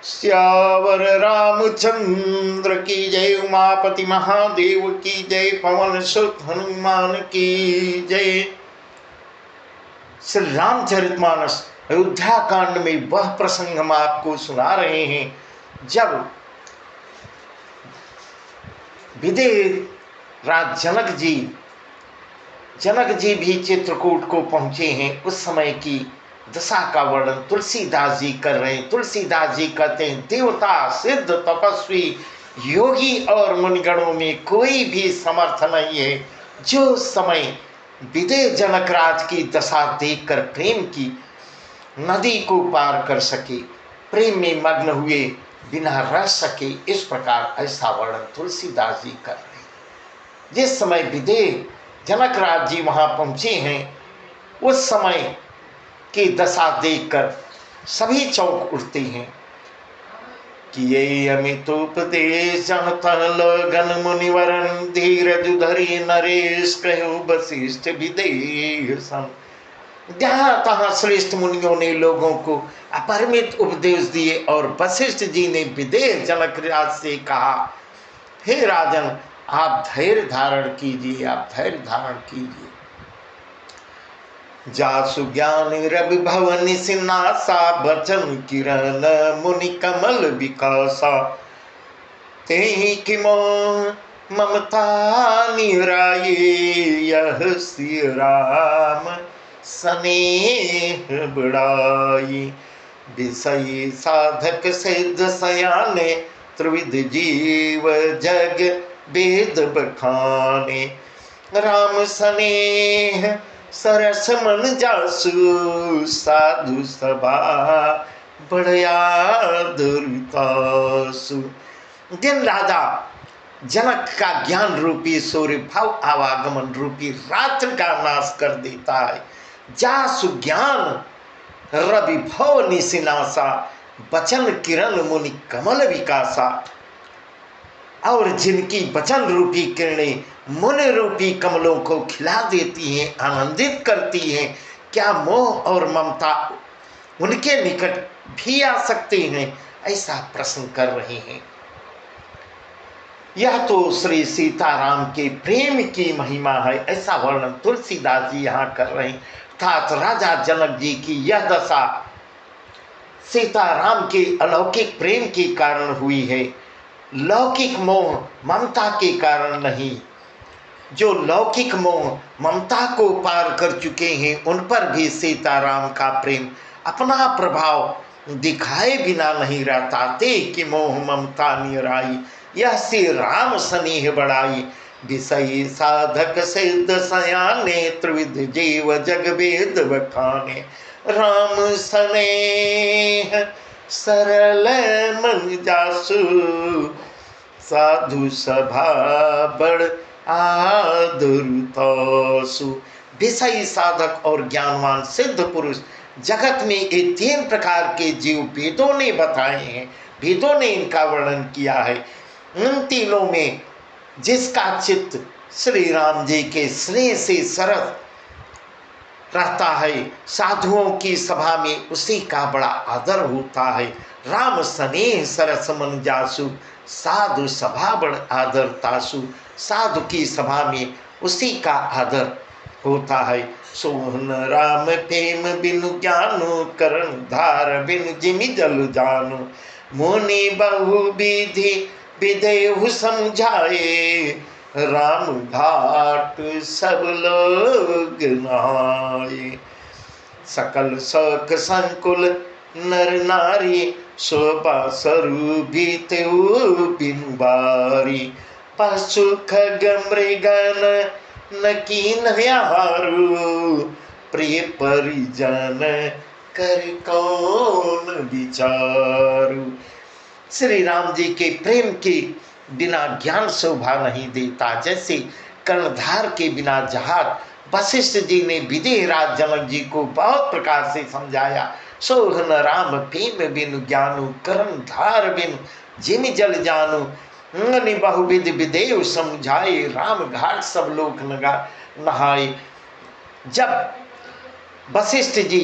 श्यावर रामचंद्र की जय। उमापति महादेव की जय। पवन सुत हनुमान की जय। श्री रामचरितमानस अयोध्या कांड में वह प्रसंग हम आपको सुना रहे हैं जब विदेह राज जनक जी भी चित्रकूट को पहुंचे हैं। उस समय की दशा का वर्णन तुलसीदास जी कर रहे हैं। तुलसीदास जी कहते हैं, देवता सिद्ध तपस्वी योगी और मुनिगणों में कोई भी समर्थ नहीं है जो समय विदेह जनकराज की दशा देखकर प्रेम की नदी को पार कर सके, प्रेम में मग्न हुए बिना रह सके। इस प्रकार ऐसा वर्णन तुलसीदास जी कर रहे हैं। जिस समय विदेह जनकराज जी वहां पहुंचे हैं, उस समय की दशा देखकर सभी चौंक उठते हैं कि ये अमितोपदेश लगन मुनिवरन धीरज धरि नरेश कहो वशिष्ठ विदेह सम। जहां तहां श्रेष्ठ मुनियों ने लोगों को अपरिमित उपदेश दिए और वशिष्ठ जी ने विदेह जनकराज से कहा, हे राजन, आप धैर्य धारण कीजिए, आप धैर्य धारण कीजिए। जासु ज्ञान रवि भवन सिन्नासा बचन किरण मुनि कमल विकासा। तेहि कि मोह ममता निराये यह श्री राम स्नेह बढ़ाई। विषय साधक सिद्ध सयाने त्रिविध जीव जग वेद बखाने। राम स्नेह सरस मन जासु साधु सभा बढ़िया दुर्तासु। जिन राजा जनक का ज्ञान रूपी सूर्य भाव आवागमन रूपी रात्रि का नाश कर देता है, जासु ज्ञान रवि भव निशिनासा बचन किरण मुनि कमल विकासा। और जिनकी वचन रूपी किरणें मुनि रूपी कमलों को खिला देती हैं, आनंदित करती हैं, क्या मोह और ममता उनके निकट भी आ सकते हैं? ऐसा प्रश्न कर रहे हैं। यह तो श्री सीताराम के प्रेम की महिमा है, ऐसा वर्णन तुलसीदास जी यहाँ कर रहे हैं। अर्थात राजा जनक जी की यह दशा सीताराम के अलौकिक प्रेम के कारण हुई है, लौकिक मोह ममता के कारण नहीं। जो लौकिक मोह ममता को पार कर चुके हैं, उन पर भी सीताराम का प्रेम अपना प्रभाव दिखाए बिना नहीं रहता। ते कि मोह ममता निराई यह श्री राम स्नेह बढ़ाई। विषय साधक सिद्ध सयाने त्रिविध जीव जग वेद बखाने। राम स्नेह सरल मन जासु साधु सभा बड़ आदुरतासु। विषयी साधक और ज्ञानवान सिद्ध पुरुष जगत में ये तीन प्रकार के जीव वेदों ने बताए हैं, वेदों ने इनका वर्णन किया है। इन तीनों में जिसका चित्त श्री राम जी के स्नेह से सरस रहता है, साधुओं की सभा में उसी का बड़ा आदर होता है। राम स्नेह सरस मन जासु साधु सभा बड़ आदर तासु। साधु की सभा में उसी का आदर होता है। सोहन राम प्रेम बिनु ज्ञानु करण धार बिनु जिमि जल जानु। मुनि बहु विधि विदेहु समझाए राम घाट सब लोग नहाए। सकल शौक संकुल नर नारी शोभा स्वरूपित बिनु बारी। पशु खग मृगन न कीन हारू प्रिय परिजन कर कौन विचारू। श्री राम जी के प्रेम के बिना ज्ञान शोभा नहीं देता। जैसे कर्णधार के बिना जहाज वशिष्ठ जी ने विदेह राज जनक जी को बहुत प्रकार से समझाया। सोहन राम प्रेम बिनु ज्ञानु कर्णधार बिनु जिमि जल जानु। बहुविध विदेह समझाए राम घाट सब लोग नहाए। जब वशिष्ठ जी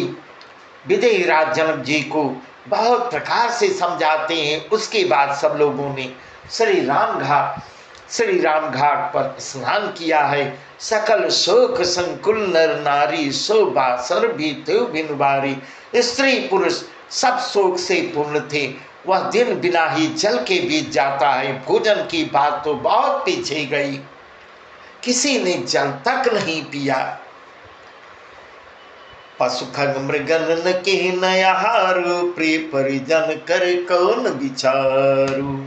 विदेह राज जनक जी को बहुत प्रकार से समझाते हैं। उसके बाद सब लोगों ने श्री राम घाट पर स्नान किया है। सकल शोक संकुल नर नारी, शोभा सर भी देव बिन बारी। स्त्री पुरुष सब शोक से पूर्ण थे। वह दिन बिना ही जल के बीत जाता है। भोजन की बात तो बहुत पीछे गई, किसी ने जल तक नहीं पिया। पशु खग मृगन न के नयाहारू, प्रिय परिजन कर कौन विचारू।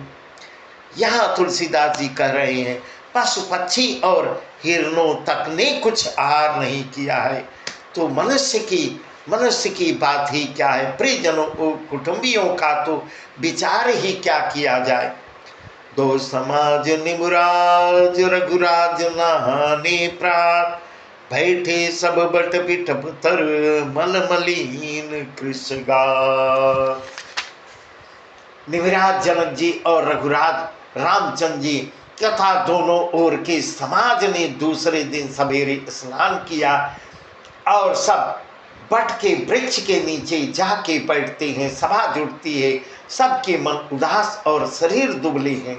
यहाँ तुलसीदास जी कह रहे हैं पशु पक्षी और हिरणों तक ने कुछ आहार नहीं किया है, तो मनुष्य की बात ही क्या है। प्रियजनों कुटुंबियों का तो विचार ही क्या किया जाए। दो समाज निमुराज रघुराज नहाने प्रात, बैठे सब बट पिठ पुतर मन मलिन कृष्णगा। निविराज जनक जी और रघुराज रामचंद्र जी तथा दोनों ओर के समाज ने दूसरे दिन सवेरे स्नान किया और सब बट के वृक्ष के नीचे जाके बैठते हैं। सभा जुटती है, सबके मन उदास और शरीर दुबले हैं।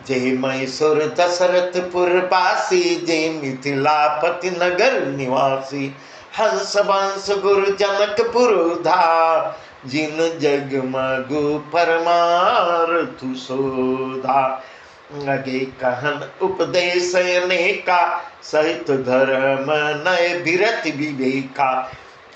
जय मैसूर दशरथपुर वासी, जय मिथिलापति नगर निवासी, हंस वंश गुरु जनकपुर धा, जिन जग मगु परमार्थ सोधा। लगे कहन उपदेश अनेका, सहित धर्म नय बिरत विवेका।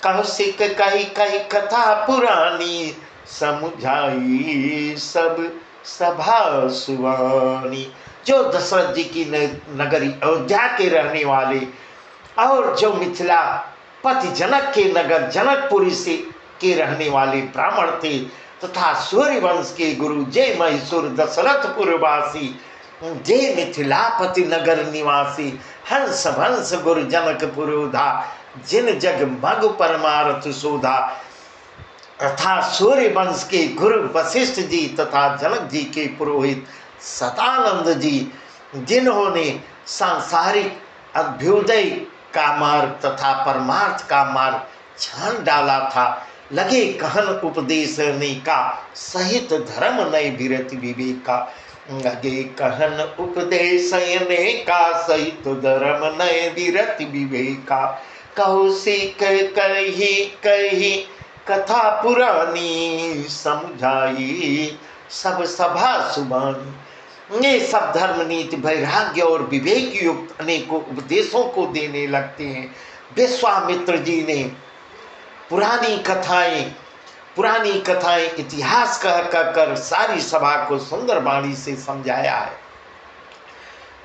कौशिक कही कही कथा पुरानी, समुझाई सब सभा सुवानी। जो दशरथ जी की नगरी अयोध्या के रहने वाले और जो मिथिला पति जनक के नगर जनकपुरी से के रहने वाले ब्राह्मण थे तथा सूर्यवंश के गुरु जय मैसूर दशरथपुरवासी, जय मिथिलापति नगर निवासी, हंस वंश गुरु जनकपुरोधा, जिन जग मग परमार्थ शोधा। तथा सूर्य वंश के गुरु वशिष्ठ जी तथा जनक जी के पुरोहित सतानंद जी, जिन्होंने सांसारिक अभ्युदय का मार्ग तथा परमार्थ का मार्ग छान डाला था। लगे कहन उपदेश ने का, सहित धर्म नय बिरत विवेका। लगे कहन उपदेश ने का, सहित धर्म नय बिरत विवेका। कौशिक कही कही कथा पुरानी, समझाई सब सभा सुबानी। ये सब धर्म नीति वैराग्य और विवेक युक्त अनेकों उपदेशों को देने लगते हैं। विश्वामित्र जी ने पुरानी कथाएं इतिहास कह कर सारी सभा को सुंदर वाणी से समझाया है।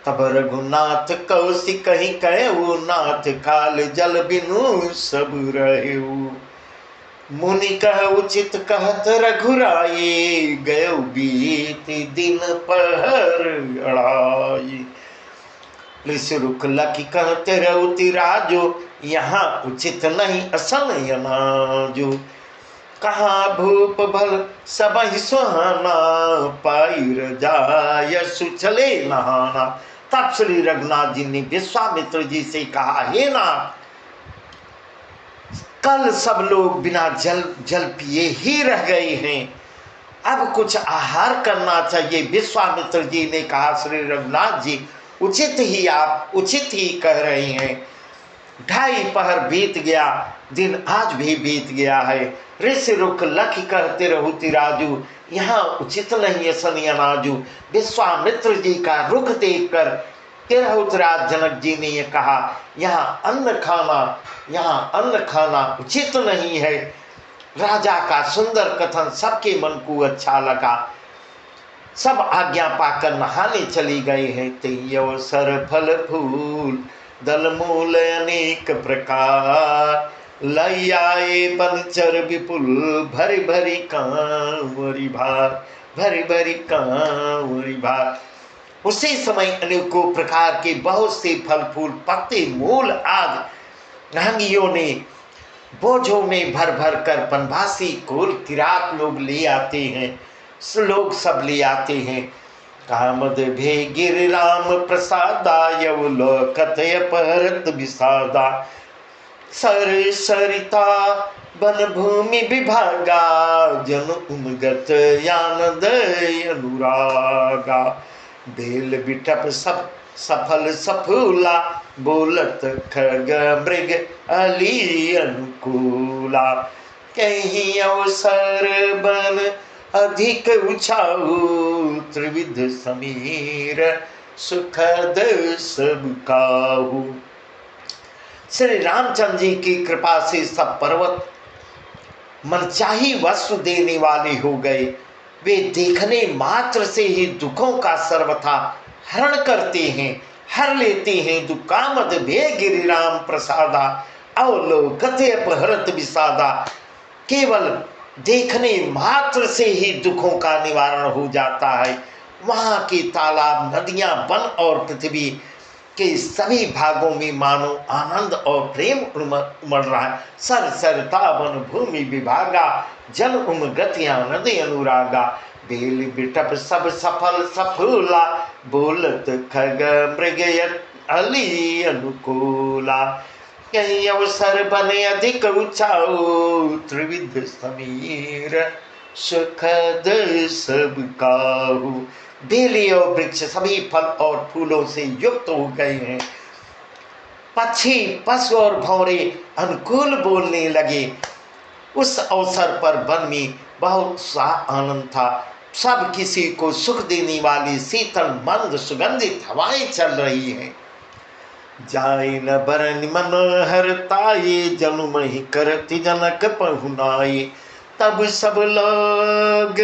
तब रघुनाथ कौशिक कहीं कहू, नाथ काल जल बिनु सब रहू। मुनि कह उचित कहत रघुराई, गयो बीत दिन पहर अड़ाई। ऋषि रुख लखी कहते रहुति राजो, यहाँ उचित नहीं असन यनाजो। कहाँ भूप भल सबहि सुहाना, पाई रजाय सुचले नहाना। तब श्री रघुनाथ जी ने विश्वामित्र जी से कहा, हे नाथ, कल सब लोग बिना जल पिए ही रह गए हैं, अब कुछ आहार करना चाहिए। विश्वामित्र जी ने कहा, श्री रघुनाथ जी आप उचित ही कह रहे हैं। 2.5 पहर बीत गया, दिन आज भी बीत गया है। ऋषि रुख लखी कहते रहुति राजू, यहाँ उचित नहीं है सन अनाजू। विश्वामित्र जी का रुख देखकर तिरहुतराज जनक जी ने यह कहा, यहाँ अन्न खाना उचित नहीं है। राजा का सुंदर कथन सबके मन को अच्छा लगा। सब आज्ञा पाकर नहाने चली गए हैं। ते अवसर फल फूल दल मूल अनेक प्रकार, लई आए बनचर विपुल भरी भरी कांवरी भार। उसी समय अनेकों प्रकार के बहुत से फल फूल पत्ते मूल आदि नहंगियों ने बोझों में भर भर कर बनवासी कुल किरात लोग ले आते हैं, लोग सब ले आते हैं। कामद भे गिर राम प्रसादा, यव लोकत अपहरत विषादा। सर सरिता वन भूमि विभागा, जन उमगत आनंद अनुरागा। बेल बिटप सब सफल सफूला, बोलत खग मृग अली अनुकूला। कहीं अवसर बन अधिक उछाऊ, त्रिविध समीर सुखद सब काहू। श्री रामचंद्र जी की कृपा से सब पर्वत मनचाही वस्तु देने वाले हो गए। वे देखने मात्र से ही दुखों का सर्वथा हरण करते हैं, हर लेते हैं। दुकामद भे गिरिराम प्रसादा, अवलोकते अपहरत विषादा। केवल देखने मात्र से ही दुखों का निवारण हो जाता है। वहाँ के तालाब, नदियाँ, वन और पृथ्वी के सभी भागों में मानो आनंद और प्रेम उमड़ रहा है। सर सरता वन भूमि विभागा, जन उमगत आनंद अनुरागा। बेल बिटप सब सफल सफूला, बोलत खग मृग अली अनुकूला। कहीं अवसर बने अधिक उछाऊ, त्रिविध समीर सुखद सब काहू। बेली और वृक्ष सभी फल और फूलों से युक्त हो गए हैं। पक्षी, पशु और भौरे अनुकूल बोलने लगे। उस अवसर पर वन में बहुत सा आनंद था। सब किसी को सुख देने वाली शीतल मंद सुगंधित हवाएं चल रही हैं। जाय न बरन मनोहरताये, जनुमहि करति जनक पहुनाये। तब सब लोग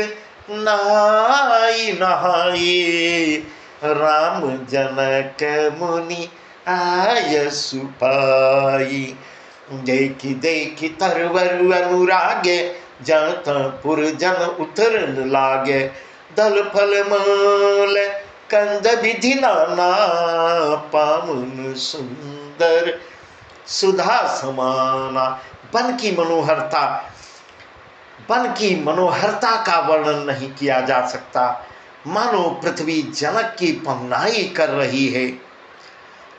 नहाई नहाई, राम जनक मुनि आय सुपाई। देखी देखी तरवर अनुरागे, जनकपुर जन उतरन लागे। दल फल मूल कंद विधि नाना, पावन सुंदर सुधा समाना। वन की मनोहरता का वर्णन नहीं किया जा सकता। मानो पृथ्वी जनक की पहुनाई कर रही है।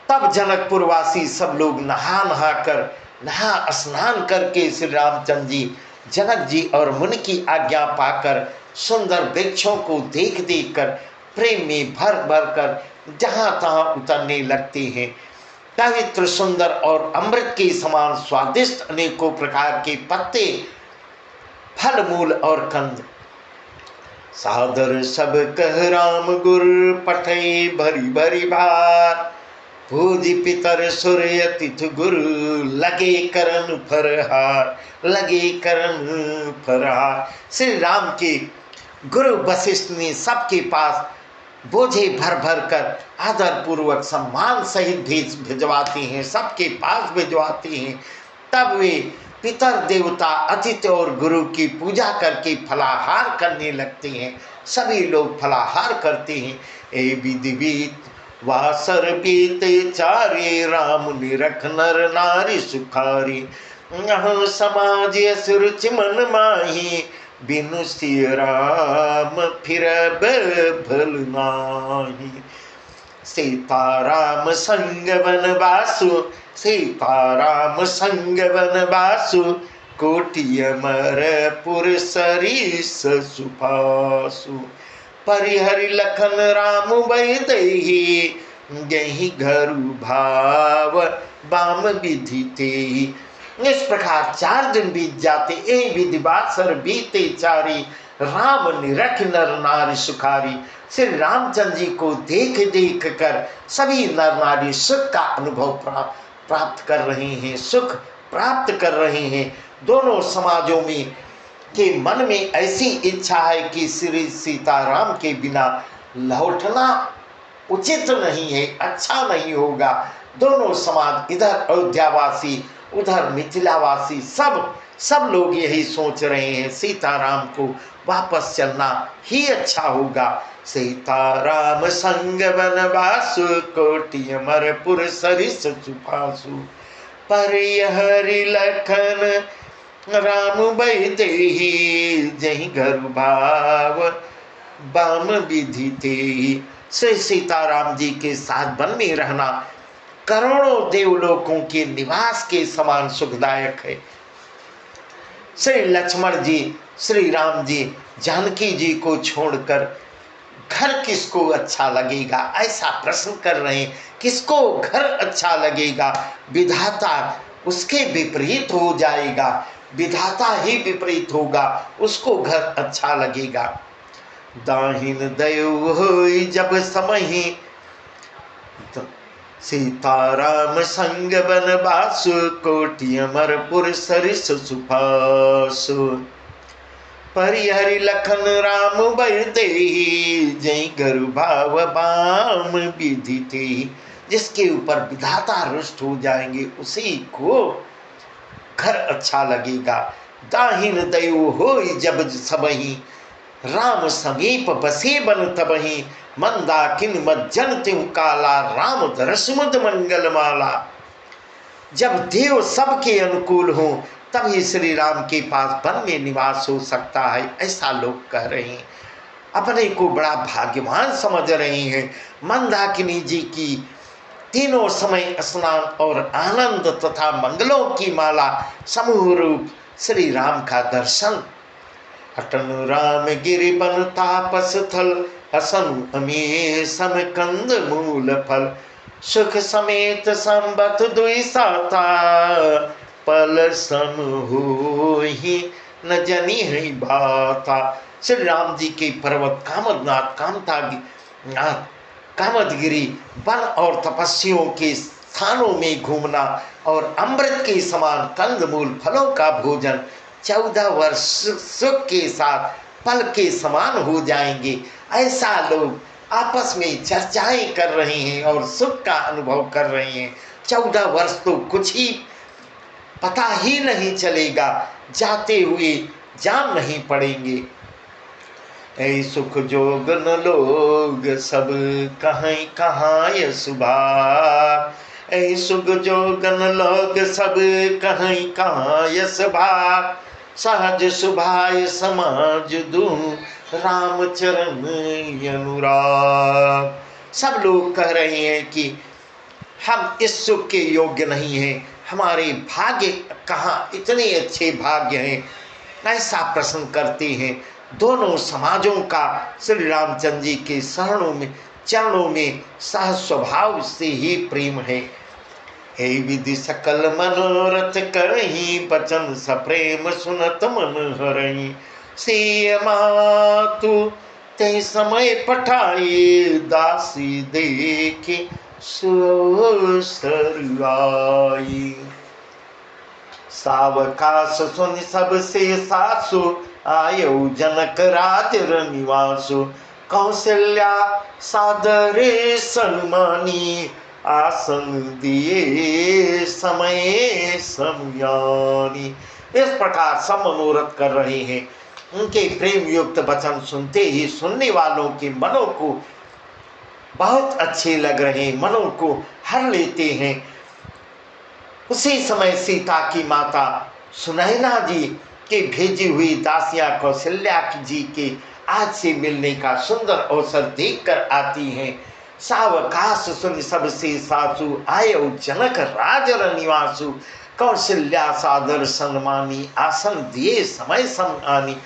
तब जनकपुर वासी सब लोग नहा स्नान करके श्री रामचंद्र जी, जनक जी और मुनि की आज्ञा पाकर सुंदर वृक्षों को देख देख कर प्रेम में भर भर कर जहाँ तहाँ उतरने लगते हैं। पवित्र सुंदर और अमृत के समान स्वादिष्ट अनेकों प्रकार के पत्ते, फल मूल और कंद। सादर सब कह राम गुर, पठई भरी भरी भार। पूजी पितर सूर्य तिथि गुरु, लगे करन फरहार, लगे करन फरहार। श्री राम के गुरु वशिष्ठ ने सबके पास बोझे भर भर कर आदर पूर्वक सम्मान सहित भिजवाते हैं, सबके पास भिजवाते हैं। तब वे पितर देवता, अतिथि और गुरु की पूजा करके फलाहार करने लगते हैं। सभी लोग फलाहार करते हैं। ए विधि बीत वासर बीते चारे, राम निरख नर नारी सुखारी। यहाँ समाज सुरुचि मन माही, बिनु श्री राम फिरब भल नाही। सीताराम संग वनवासु, सीताराम संग वनवासु। कोटि अमर पुर सरीस सुपासु। परिहरि लखन राम वैदेही, यही घरु भाव बाम विधि तेहि। इस प्रकार 4 दिन बीत जाते, ए विधिवासर बीते चारी। राम निरख नर नारी सुखारी। श्री रामचंद्र जी को देख देख कर सभी नर नारी सुख का अनुभव प्राप्त कर रहे हैं, सुख प्राप्त कर रहे हैं। दोनों समाजों में के मन में ऐसी इच्छा है कि श्री सीताराम के बिना लौटना उचित नहीं है, अच्छा नहीं होगा। दोनों समाज, इधर अयोध्यावासी उधर मिथिलावासी, सब लोग यही सोच रहे हैं, सीताराम को वापस चलना ही अच्छा होगा। सीताराम संग वनवासु, कोटि अमरपुर सरिस सुपासु। परिहरि लखन राम वैदेही, जहि घर भाव बाम विधि तेहि। श्री सीताराम जी के साथ वन में रहना करोड़ों देवलोकों के निवास के समान सुखदायक है। श्री लक्ष्मण जी, श्री राम जी जानकी जी को छोड़कर घर किसको अच्छा लगेगा, ऐसा प्रश्न कर रहे हैं। किसको घर अच्छा लगेगा? विधाता उसके विपरीत हो जाएगा, विधाता ही विपरीत होगा, उसको घर अच्छा लगेगा। दाहिन दयु होई जब समहि, सीताराम संग बनवासु, कोटि अमरपुर सरिस सुपासु। परिहरि लखन राम बर देहि, जय गरु भाव बाम विधि तेहि। जिसके ऊपर विधाता रुष्ट हो जाएंगे उसी को घर अच्छा लगेगा। दाहिन दयु होई जब सबहि, राम समीप बसे बन तबहि। मंदाकिन मज्जन त्यों काला, राम दरस मुद मंगल माला। जब देव सबके अनुकूल हो तभी श्री राम के पास वन में निवास हो सकता है, ऐसा लोग कह रहे हैं। अपने को बड़ा भाग्यवान समझ रहे हैं। मंदाकिनी जी की तीनों समय स्नान और आनंद तथा मंगलों की माला, समूह रूप श्री राम का दर्शन। अटन राम गिरि बन तापस थल, हसन अमी सम कंद मूल फल। सुख समेत संबत दुई साता, पल सम होहि न जनी है बाता। श्री राम जी के पर्वत कामदनाथ कामदगिरी वन और तपस्वियों के स्थानों में घूमना और अमृत के समान कंदमूल फलों का भोजन 14 वर्ष सुख के साथ पल के समान हो जाएंगे, ऐसा लोग आपस में चर्चाएं कर रहे हैं और सुख का अनुभव कर रहे हैं। 14 वर्ष तो कुछ ही पता ही नहीं चलेगा, जाते हुए जान नहीं पड़ेंगे। ऐ सुख जोगन लोग सब कहीं कहाँ ये सुभाग, ऐ सुख जोगन लोग सब कहीं कहाँ ये सुभाग। सहज सुभाय समाज दूं, राम चरण अनुराग। सब लोग कह रहे हैं कि हम इस सुख के योग्य नहीं हैं, हमारे भाग्य कहाँ इतने अच्छे भाग्य हैं, ऐसा प्रश्न करते हैं। दोनों समाजों का श्री रामचंद्र जी के चरणों में सह स्वभाव से ही प्रेम है। हे विधि सकल मनोरथ करही, बचन सप्रेम सुनत मन हरही। सिय मातु ते समय पठाए, दासी देखे सुसर आई। सावकाश सुन सब से सासु, आयो जनक राज निवासु। कौशल्या सादरे सन्मानी, आसन दिए समय समयानी। इस प्रकार सब मनोरथ कर रहे हैं। उनके प्रेम युक्त वचन सुनते ही सुनने वालों के मनों को बहुत अच्छे लग रहे हैं, मनों को हर लेते हैं। उसी समय सीता की माता सुनैना जी के भेजी हुई दासियां कौशल्या जी के आज से मिलने का सुंदर अवसर देखकर आती हैं। सावकाश सुन सबसे सासु, आयो जनक राज निवासु। कौशल्या सादर सन्मानी, आसन दिए समय समानी।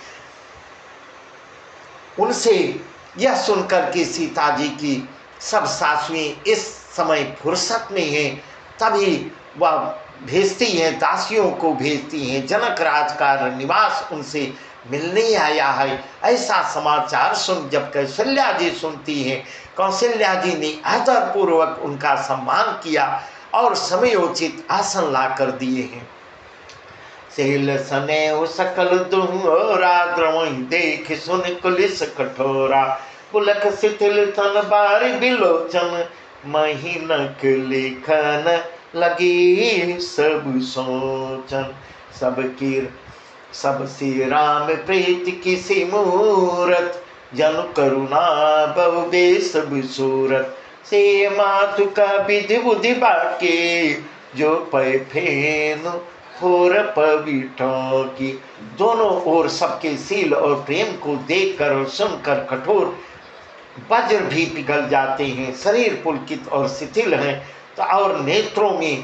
उनसे यह सुनकर के सीता जी की सब सासुएं इस समय फुर्सत में हैं, तभी वह भेजती हैं, दासियों को भेजती हैं। जनक राज का निवास उनसे मिलने आया है, ऐसा समाचार सुन जब कौशल्या जी सुनती हैं, कौशल्या जी ने आदर पूर्वक उनका सम्मान किया और समयोचित आसन ला कर दिए हैं। सेल सने सकल दुहरा, द्रवई देख सुन कुलिस कठोरा। पुलक शिथिल तन बारी बिलोचन, महीनक लेखन लगी सब सोचन। सब सी राम प्रीत किसी मूरत, जन करुणा बहुबे सब सूरत। से मातु का विधि बुद्धि बाके, जो पै फेन होर पविठों की। दोनों ओर सबके सील और प्रेम को देखकर और सुनकर कठोर वज्र भी पिघल जाते हैं। शरीर पुलकित और शिथिल हैं और नेत्रों में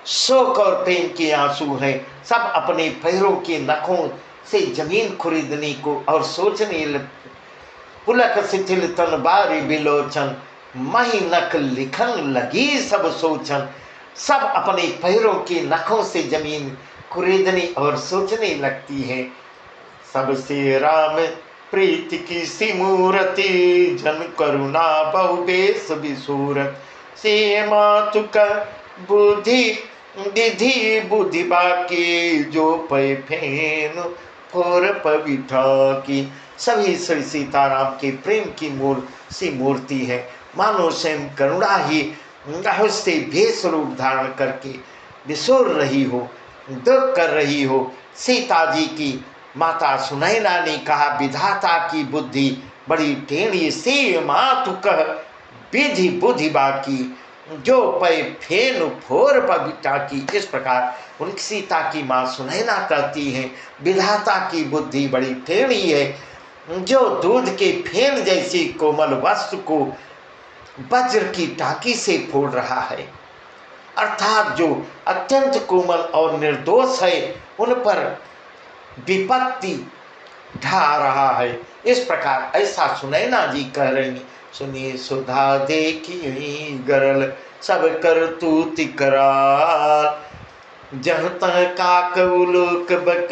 शोक और प्रेम के आंसू हैं। सब अपने पैरों के नखों से जमीन खरीदने को और सोचने पुलक शिथिल तन बारी बिलोचन, मही नख लिखन लगी सब सोचन। सब अपने पैरों के नखों से जमीन खरीदने और सोचने लगती है। सबसे राम प्रीति की सी मूर्ति, जन करुणा बहु बेस बिसूरत। से मातु का बुद्धि विधि बुद्धि बाकी, जो पै फेन फोर पविठा की। सभी श्री सीताराम के प्रेम की सी मूर्ति है। मानो स्वयं करुणा ही रहस्य भेष रूप धारण करके विसोर रही हो, दुख कर रही हो। सीता जी की माता सुनैना ने कहा, विधाता की बुद्धि बड़ी टेढ़ी, से मातु कह विधि बुद्धि बाकी, जो पै फेन फोर पविटा की। इस प्रकार उनकी सीता की माँ सुनैना कहती है, विधाता की बुद्धि बड़ी टेढ़ी है, जो दूध के फेन जैसी कोमल वस्तु को वज्र की टाकी से फोड़ रहा है। अर्थात जो अत्यंत कोमल और निर्दोष है, उन पर विपत्ति ढा रहा है। इस प्रकार ऐसा सुनैना जी कह रही। सुनिए सुधा देखी गरल, सब कर तूति कराल, जह तह काक उलोक बक,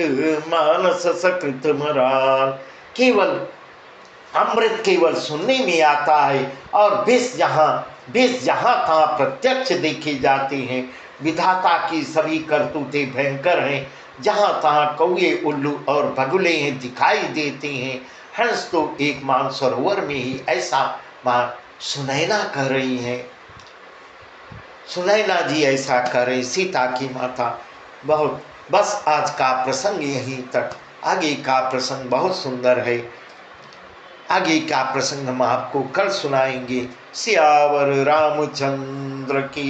मानस सकृत मराल। केवल अमृत केवल सुनने में आता है और विष जहाँ तहाँ प्रत्यक्ष देखे जाते हैं। विधाता की सभी करतूतें भयंकर हैं। जहाँ तहाँ कौए उल्लू और बगुले हैं दिखाई देते हैं। हंस तो एक मानसरोवर में ही, ऐसा मां सुनैना कह रही हैं। सुनैना जी ऐसा कह रही, सीता की माता। बहुत बस आज का प्रसंग यहीं तक। आगे का प्रसंग बहुत सुंदर है। आगे का प्रसंग हम आपको कल सुनाएंगे। सियावर रामचंद्र की